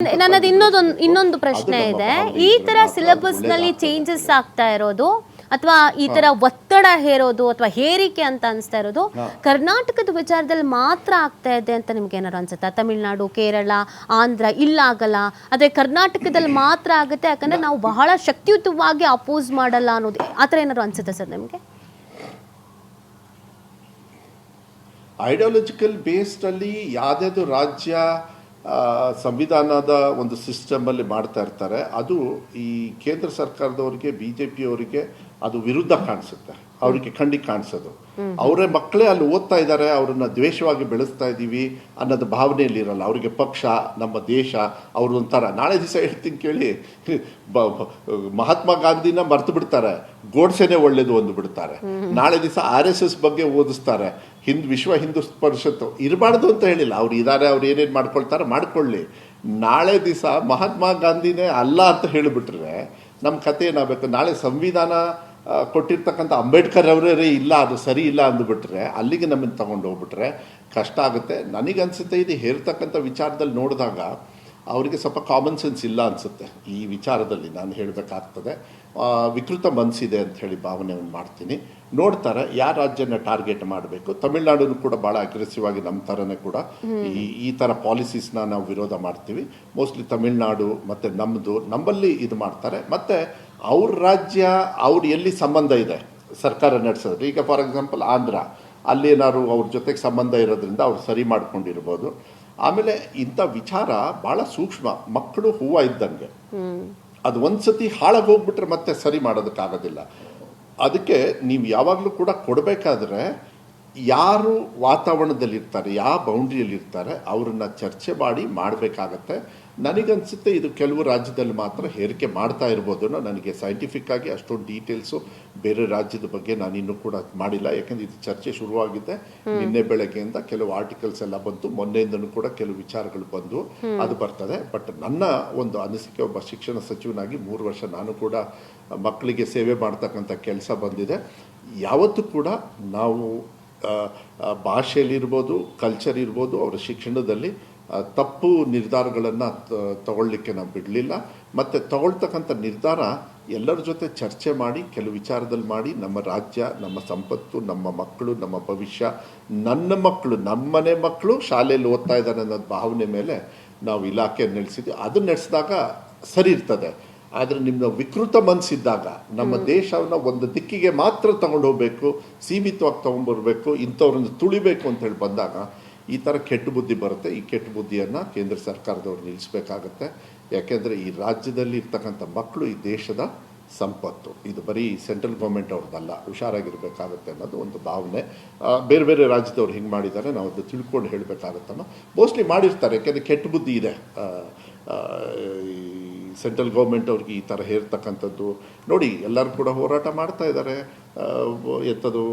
ನನ್ನದು ಇನ್ನೊಂದು ಪ್ರಶ್ನೆ ಇದೆ. ಈ ತರ ಸಿಲೆಬಸ್ ನಲ್ಲಿ ಚೇಂಜಸ್ ಆಗ್ತಾ ಇರೋದು ಅಥವಾ ಈ ತರ ಒತ್ತಡ ಹೇರೋದು ಅಥವಾ ಹೇರಿಕೆ ಅಂತ ಅನಿಸ್ತಾ ಇರೋದು ಕರ್ನಾಟಕದ ವಿಚಾರದಲ್ಲಿ ಮಾತ್ರ ಆಗ್ತಾ ಇದೆ ಅಂತ ನಿಮ್ಗೆ ಏನಾರು ಅನ್ಸುತ್ತಾ? ತಮಿಳುನಾಡು, ಕೇರಳ, ಆಂಧ್ರ ಇಲ್ಲಾಗಲ್ಲ, ಅದೇ ಕರ್ನಾಟಕದಲ್ಲಿ ಮಾತ್ರ ಆಗುತ್ತೆ ಯಾಕಂದ್ರೆ ನಾವು ಬಹಳ ಶಕ್ತಿಯುತವಾಗಿ ಅಪೋಸ್ ಮಾಡಲ್ಲ ಅನ್ನೋದು ಆ ಥರ ಏನಾರು ಅನ್ಸುತ್ತೆ ಸರ್ ನಿಮಗೆ? ಐಡಿಯಾಲಜಿಕಲ್ ಬೇಸ್ಡ್ ಅಲ್ಲಿ ಯಾವುದಾದ್ರು ರಾಜ್ಯ ಸಂವಿಧಾನದ ಒಂದು ಸಿಸ್ಟಮಲ್ಲಿ ಮಾಡ್ತಾ ಇರ್ತಾರೆ, ಅದು ಈ ಕೇಂದ್ರ ಸರ್ಕಾರದವರಿಗೆ, BJP ಅವರಿಗೆ ಅದು ವಿರುದ್ಧ ಕಾಣಿಸುತ್ತೆ. ಅವರಿಗೆ ಖಂಡಿತ ಕಾಣಿಸೋದು. ಅವರೇ ಮಕ್ಕಳೇ ಅಲ್ಲಿ ಓದ್ತಾ ಇದ್ದಾರೆ, ಅವ್ರನ್ನ ದ್ವೇಷವಾಗಿ ಬೆಳೆಸ್ತಾ ಇದ್ದೀವಿ ಅನ್ನೋದು ಭಾವನೆಯಲ್ಲಿ ಇರಲ್ಲ. ಅವರಿಗೆ ಪಕ್ಷ, ನಮ್ಮ ದೇಶ, ಅವ್ರ ಒಂಥರ. ನಾಳೆ ದಿವಸ ಹೇಳ್ತೀನಿ ಕೇಳಿ, ಮಹಾತ್ಮ ಗಾಂಧಿನ ಮರ್ತು ಬಿಡ್ತಾರೆ, ಗೋಡ್ಸೆನೆ ಒಳ್ಳೇದು ಒಂದು ಬಿಡ್ತಾರೆ. ನಾಳೆ ದಿವಸ RSS ಬಗ್ಗೆ ಓದಿಸ್ತಾರೆ, ವಿಶ್ವ ಹಿಂದೂ ಪರಿಷತ್ತು ಇರಬಾರ್ದು ಅಂತ ಹೇಳಿಲ್ಲ. ಅವ್ರು ಇದ್ದಾರೆ, ಅವ್ರು ಏನೇನು ಮಾಡ್ಕೊಳ್ತಾರೆ ಮಾಡ್ಕೊಳ್ಳಿ. ನಾಳೆ ದಿವಸ ಮಹಾತ್ಮ ಗಾಂಧಿನೇ ಅಲ್ಲ ಅಂತ ಹೇಳಿಬಿಟ್ರೆ ನಮ್ಮ ಕತೆ ಏನಾಗಬೇಕು? ನಾಳೆ ಸಂವಿಧಾನ ಕೊಟ್ಟಿರ್ತಕ್ಕಂಥ ಅಂಬೇಡ್ಕರ್ ಅವರೇ ಇಲ್ಲ, ಅದು ಸರಿ ಇಲ್ಲ ಅಂದುಬಿಟ್ರೆ ಅಲ್ಲಿಗೆ ನಮ್ಮನ್ನು ತಗೊಂಡು ಹೋಗ್ಬಿಟ್ರೆ ಕಷ್ಟ ಆಗುತ್ತೆ. ನನಗನ್ಸುತ್ತೆ ಇದು ಹೇರ್ತಕ್ಕಂಥ ವಿಚಾರದಲ್ಲಿ ನೋಡಿದಾಗ ಅವರಿಗೆ ಸ್ವಲ್ಪ ಕಾಮನ್ ಸೆನ್ಸ್ ಇಲ್ಲ ಅನಿಸುತ್ತೆ. ಈ ವಿಚಾರದಲ್ಲಿ ನಾನು ಹೇಳಬೇಕಾಗ್ತದೆ, ವಿಕೃತ ಮನಸ್ಸಿದೆ ಅಂತ ಹೇಳಿ ಭಾವನೆಯನ್ನು ಮಾಡ್ತೀನಿ. ನೋಡ್ತಾರೆ ಯಾವ ರಾಜ್ಯನ ಟಾರ್ಗೆಟ್ ಮಾಡಬೇಕು. ತಮಿಳ್ನಾಡು ಕೂಡ ಭಾಳ ಅಗ್ರೆಸಿವ್ ಆಗಿ ನಮ್ಮ ಥರನೇ ಕೂಡ ಈ ಥರ ಪಾಲಿಸೀಸ್ನ ನಾವು ವಿರೋಧ ಮಾಡ್ತೀವಿ. ಮೋಸ್ಟ್ಲಿ ತಮಿಳ್ನಾಡು ಮತ್ತು ನಮ್ಮಲ್ಲಿ ಇದು ಮಾಡ್ತಾರೆ. ಮತ್ತು ಅವ್ರ ರಾಜ್ಯ ಅವ್ರು ಎಲ್ಲಿ ಸಂಬಂಧ ಇದೆ ಸರ್ಕಾರ ನಡೆಸೋದು. ಈಗ ಫಾರ್ ಎಕ್ಸಾಂಪಲ್ ಆಂಧ್ರ, ಅಲ್ಲೇನಾದ್ರು ಅವ್ರ ಜೊತೆಗೆ ಸಂಬಂಧ ಇರೋದ್ರಿಂದ ಅವ್ರು ಸರಿ ಮಾಡ್ಕೊಂಡಿರ್ಬೋದು. ಆಮೇಲೆ ಇಂಥ ವಿಚಾರ ಭಾಳ ಸೂಕ್ಷ್ಮ. ಮಕ್ಕಳು ಹೂವು ಇದ್ದಂಗೆ, ಅದು ಒಂದ್ಸತಿ ಹಾಳಾಗಿ ಹೋಗ್ಬಿಟ್ರೆ ಮತ್ತೆ ಸರಿ ಮಾಡೋದಕ್ಕಾಗೋದಿಲ್ಲ. ಅದಕ್ಕೆ ನೀವು ಯಾವಾಗಲೂ ಕೂಡ ಕೊಡಬೇಕಾದ್ರೆ ಯಾರು ವಾತಾವರಣದಲ್ಲಿರ್ತಾರೆ, ಯಾವ ಬೌಂಡ್ರಿಯಲ್ಲಿರ್ತಾರೆ ಅವ್ರನ್ನ ಚರ್ಚೆ ಮಾಡಿ ಮಾಡಬೇಕಾಗತ್ತೆ. ನನಗನ್ಸುತ್ತೆ ಇದು ಕೆಲವು ರಾಜ್ಯದಲ್ಲಿ ಮಾತ್ರ ಹೇರಿಕೆ ಮಾಡ್ತಾ ಇರ್ಬೋದು. ನನಗೆ ಸೈಂಟಿಫಿಕ್ ಆಗಿ ಅಷ್ಟೊಂದು ಡೀಟೇಲ್ಸು ಬೇರೆ ರಾಜ್ಯದ ಬಗ್ಗೆ ನಾನಿನ್ನೂ ಕೂಡ ಮಾಡಿಲ್ಲ. ಯಾಕೆಂದರೆ ಇದು ಚರ್ಚೆ ಶುರುವಾಗಿದೆ ನಿನ್ನೆ ಬೆಳಗ್ಗೆಯಿಂದ. ಕೆಲವು ಆರ್ಟಿಕಲ್ಸ್ ಎಲ್ಲ ಬಂತು, ಮೊನ್ನೆಯಿಂದನೂ ಕೂಡ ಕೆಲವು ವಿಚಾರಗಳು ಬಂದು ಅದು ಬರ್ತದೆ. ಬಟ್ ನನ್ನ ಒಂದು ಅನಿಸಿಕೆ, ಒಬ್ಬ ಶಿಕ್ಷಣ ಸಚಿವನಾಗಿ 3 ವರ್ಷ ನಾನು ಕೂಡ ಮಕ್ಕಳಿಗೆ ಸೇವೆ ಮಾಡ್ತಕ್ಕಂಥ ಕೆಲಸ ಬಂದಿದೆ. ಯಾವತ್ತೂ ಕೂಡ ನಾವು ಭಾಷೆಯಲ್ಲಿರ್ಬೋದು, ಕಲ್ಚರ್ ಇರ್ಬೋದು, ಅವರ ಶಿಕ್ಷಣದಲ್ಲಿ ತಪ್ಪು ನಿರ್ಧಾರಗಳನ್ನು ತಗೊಳ್ಳಿಕ್ಕೆ ನಾವು ಬಿಡಲಿಲ್ಲ. ಮತ್ತು ತಗೊಳ್ತಕ್ಕಂಥ ನಿರ್ಧಾರ ಎಲ್ಲರ ಜೊತೆ ಚರ್ಚೆ ಮಾಡಿ, ಕೆಲವು ವಿಚಾರದಲ್ಲಿ ಮಾಡಿ, ನಮ್ಮ ರಾಜ್ಯ, ನಮ್ಮ ಸಂಪತ್ತು, ನಮ್ಮ ಮಕ್ಕಳು, ನಮ್ಮ ಭವಿಷ್ಯ, ನನ್ನ ಮಕ್ಕಳು, ನಮ್ಮನೆ ಮಕ್ಕಳು ಶಾಲೆಯಲ್ಲಿ ಓದ್ತಾ ಇದ್ದಾರೆ ಅನ್ನೋದು ಭಾವನೆ ಮೇಲೆ ನಾವು ಇಲಾಖೆ ನಡೆಸಿದ್ವಿ. ಅದು ನಡೆಸಿದಾಗ ಸರಿ ಇರ್ತದೆ. ಆದರೆ ನಿಮ್ಮ ವಿಕೃತ ಮನಸ್ಸಿದ್ದಾಗ ನಮ್ಮ ದೇಶವನ್ನು ಒಂದು ದಿಕ್ಕಿಗೆ ಮಾತ್ರ ತಗೊಂಡು ಹೋಗಬೇಕು, ಸೀಮಿತವಾಗಿ ತೊಗೊಂಡ್ಬರ್ಬೇಕು, ಇಂಥವ್ರನ್ನ ತುಳಿಬೇಕು ಅಂತೇಳಿ ಬಂದಾಗ ಈ ಥರ ಕೆಟ್ಟ ಬುದ್ಧಿ ಬರುತ್ತೆ. ಈ ಕೆಟ್ಟ ಬುದ್ಧಿಯನ್ನು ಕೇಂದ್ರ ಸರ್ಕಾರದವ್ರು ನಿಲ್ಲಿಸಬೇಕಾಗತ್ತೆ. ಯಾಕೆಂದರೆ ಈ ರಾಜ್ಯದಲ್ಲಿ ಇರ್ತಕ್ಕಂಥ ಮಕ್ಕಳು ಈ ದೇಶದ ಸಂಪತ್ತು. ಇದು ಬರೀ ಸೆಂಟ್ರಲ್ ಗೌರ್ಮೆಂಟ್ ಅವ್ರದ್ದಲ್ಲ, ಹುಷಾರಾಗಿರ್ಬೇಕಾಗತ್ತೆ ಅನ್ನೋದು ಒಂದು ಭಾವನೆ. ಬೇರೆ ಬೇರೆ ರಾಜ್ಯದವ್ರು ಹಿಂಗೆ ಮಾಡಿದ್ದಾರೆ, ನಾವು ಅದು ತಿಳ್ಕೊಂಡು ಹೇಳಬೇಕಾಗತ್ತಮ್ಮ. ಮೋಸ್ಟ್ಲಿ ಮಾಡಿರ್ತಾರೆ, ಯಾಕೆಂದರೆ ಕೆಟ್ಟ ಬುದ್ಧಿ ಇದೆ ಸೆಂಟ್ರಲ್ ಗೌರ್ಮೆಂಟ್ ಅವ್ರಿಗೆ ಈ ಥರ ಹೇರ್ತಕ್ಕಂಥದ್ದು. ನೋಡಿ, ಎಲ್ಲರೂ ಕೂಡ ಹೋರಾಟ ಮಾಡ್ತಾ ಇದ್ದಾರೆ. ಎಂಥದ್ದು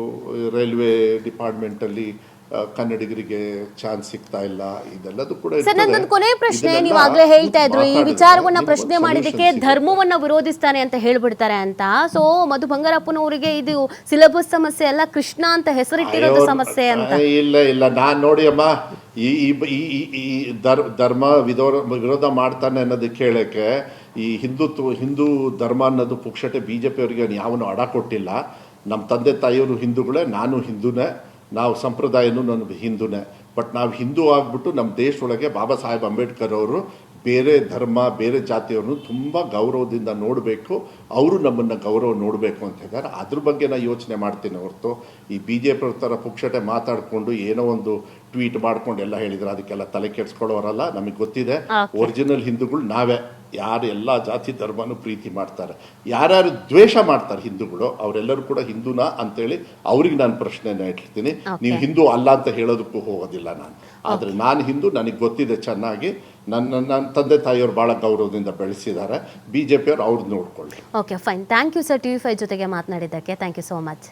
ರೈಲ್ವೆ ಡಿಪಾರ್ಟ್ಮೆಂಟಲ್ಲಿ ಕನ್ನಡಿಗರಿಗೆ ಚಾನ್ಸ್ ಸಿಗ್ತಾ ಇಲ್ಲ, ಇದೆಲ್ಲದೂ ಕೂಡ. ಸರ್, ನನ್ನೊಂದು ಕೊನೆ ಪ್ರಶ್ನೆ, ನೀವಾಗಲೇ ಹೇಳ್ತಾ ಇದ್ರು ಈ ವಿಚಾರವನ್ನ ಪ್ರಶ್ನೆ ಮಾಡಿದಕ್ಕೆ ಧರ್ಮವನ್ನ ವಿರೋಧಿಸ್ತಾನೆ ಅಂತ ಹೇಳ್ಬಿಡ್ತಾರೆ ಅಂತ. ಸೊ ಮಧು ಬಂಗಾರಪ್ಪನವರಿಗೆ ಇದು ಸಿಲೆಬಸ್ ಸಮಸ್ಯೆ ಅಲ್ಲ, ಕೃಷ್ಣ ಅಂತ ಹೆಸರಿಟ್ಟಿರೋದು ಸಮಸ್ಯೆ ಅಂತ. ಇಲ್ಲ, ನಾನು ನೋಡಿ ಅಮ್ಮ, ಈ ಧರ್ಮ ವಿರೋಧ ಮಾಡ್ತಾನೆ ಅನ್ನೋದಕ್ಕೆ ಹೇಳಕ್ಕೆ, ಈ ಹಿಂದೂ ಧರ್ಮ ಅನ್ನೋದು ಪುಕ್ಷಟೆ BJP ಅವರಿಗೆ ಯಾವನು ಅಡ ಕೊಟ್ಟಿಲ್ಲ. ನಮ್ಮ ತಂದೆ ತಾಯಿಯವರು ಹಿಂದೂಗಳೇ, ನಾನು ಹಿಂದೂನೇ, ನಾವು ಸಂಪ್ರದಾಯನೂ ನನಗೆ ಹಿಂದೂನೇ. ಬಟ್ ನಾವು ಹಿಂದೂ ಆಗ್ಬಿಟ್ಟು ನಮ್ಮ ದೇಶದೊಳಗೆ ಬಾಬಾ ಸಾಹೇಬ್ ಅಂಬೇಡ್ಕರ್ ಅವರು ಬೇರೆ ಧರ್ಮ, ಬೇರೆ ಜಾತಿಯವ್ರನ್ನು ತುಂಬ ಗೌರವದಿಂದ ನೋಡಬೇಕು, ಅವರು ನಮ್ಮನ್ನು ಗೌರವ ನೋಡಬೇಕು ಅಂತ ಹೇಳಿದ್ದಾರೆ. ಅದ್ರ ಬಗ್ಗೆ ನಾನು ಯೋಚನೆ ಮಾಡ್ತೀನಿ ಹೊರತು ಈ BJP ಅವ್ರ ಥರ ಪುಕ್ಷಟೆ ಮಾತಾಡಿಕೊಂಡು ಏನೋ ಒಂದು ಟ್ವೀಟ್ ಮಾಡ್ಕೊಂಡು ಎಲ್ಲ ಹೇಳಿದ್ರೆ ಅದಕ್ಕೆಲ್ಲ ತಲೆ ಕೆಡಿಸ್ಕೊಳ್ಳೋರಲ್ಲ. ನಮಗೆ ಗೊತ್ತಿದೆ, ಒರಿಜಿನಲ್ ಹಿಂದೂಗಳು ನಾವೇ. ಯಾರು ಎಲ್ಲ ಜಾತಿ ಧರ್ಮನೂ ಪ್ರೀತಿ ಮಾಡ್ತಾರೆ, ಯಾರ್ಯಾರು ದ್ವೇಷ ಮಾಡ್ತಾರೆ ಹಿಂದೂಗಳು, ಅವರೆಲ್ಲರೂ ಕೂಡ ಹಿಂದೂನಾ ಅಂತೇಳಿ ಅವ್ರಿಗೆ ನಾನು ಪ್ರಶ್ನೆನ ಇಟ್ಟಿರ್ತೀನಿ. ನೀವು ಹಿಂದೂ ಅಲ್ಲ ಅಂತ ಹೇಳೋದಕ್ಕೂ ಹೋಗೋದಿಲ್ಲ ನಾನು. ಆದರೆ ನಾನು ಹಿಂದೂ, ನನಗೆ ಗೊತ್ತಿದೆ ಚೆನ್ನಾಗಿ. ನನ್ನ ತಂದೆ ತಾಯಿಯವರು ಭಾಳ ಗೌರವದಿಂದ ಬೆಳೆಸಿದ್ದಾರೆ. BJP ಅವ್ರು ಅವ್ರದ್ದು ನೋಡ್ಕೊಳ್ಳಿ. Okay, fine. Thank you sir, TV5 ಜೊತೆಗೆ ಮಾತನಾಡಿದ್ದಕ್ಕೆ. Thank you so much.